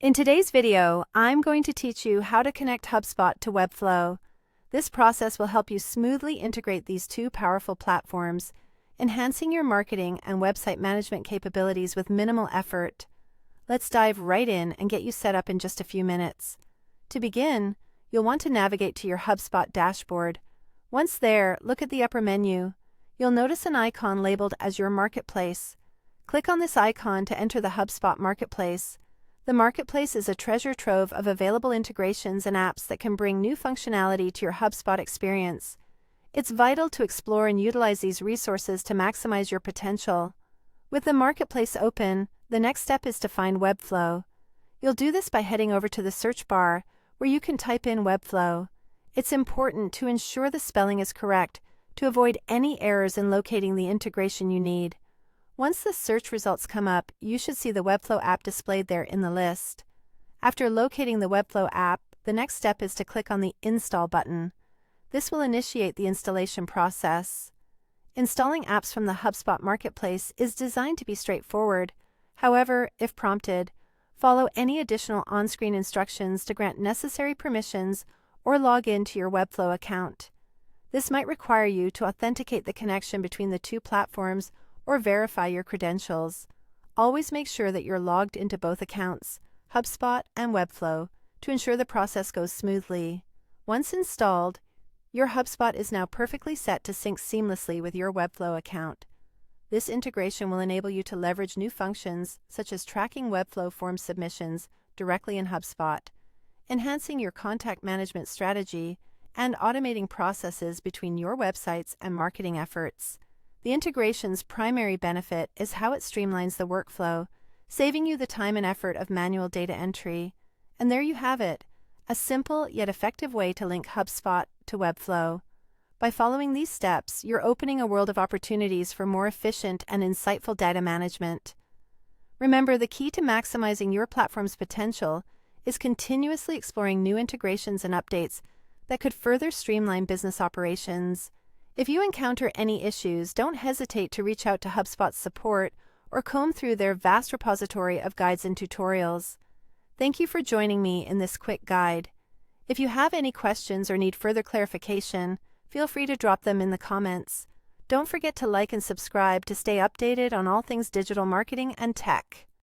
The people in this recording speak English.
In today's video, I'm going to teach you how to connect Hubspot to Webflow. This process will help you smoothly integrate these two powerful platforms, enhancing your marketing and website management capabilities with minimal effort. Let's dive right in and get you set up in just a few minutes. To begin, you'll want to navigate to your Hubspot dashboard. Once there, look at the upper menu. You'll notice an icon labeled as your marketplace. Click on this icon to enter the Hubspot marketplace. The marketplace is a treasure trove of available integrations and apps that can bring new functionality to your Hubspot experience. It's vital to explore and utilize these resources to maximize your potential. With the marketplace open, the next step is to find Webflow. You'll do this by heading over to the search bar, where you can type in Webflow. It's important to ensure the spelling is correct to avoid any errors in locating the integration you need. Once the search results come up, you should see the Webflow app displayed there in the list. After locating the Webflow app, the next step is to click on the Install button. This will initiate the installation process. Installing apps from the Hubspot Marketplace is designed to be straightforward. However, if prompted, follow any additional on-screen instructions to grant necessary permissions or log in to your Webflow account. This might require you to authenticate the connection between the two platforms or verify your credentials. Always make sure that you're logged into both accounts, Hubspot and Webflow, to ensure the process goes smoothly. Once installed, your Hubspot is now perfectly set to sync seamlessly with your Webflow account. This integration will enable you to leverage new functions such as tracking Webflow form submissions directly in Hubspot, enhancing your contact management strategy, and automating processes between your websites and marketing efforts. The integration's primary benefit is how it streamlines the workflow, saving you the time and effort of manual data entry. And there you have it, a simple yet effective way to link Hubspot to Webflow. By following these steps, you're opening a world of opportunities for more efficient and insightful data management. Remember, the key to maximizing your platform's potential is continuously exploring new integrations and updates that could further streamline business operations. If you encounter any issues, don't hesitate to reach out to HubSpot's support or comb through their vast repository of guides and tutorials. Thank you for joining me in this quick guide. If you have any questions or need further clarification, feel free to drop them in the comments. Don't forget to like and subscribe to stay updated on all things digital marketing and tech.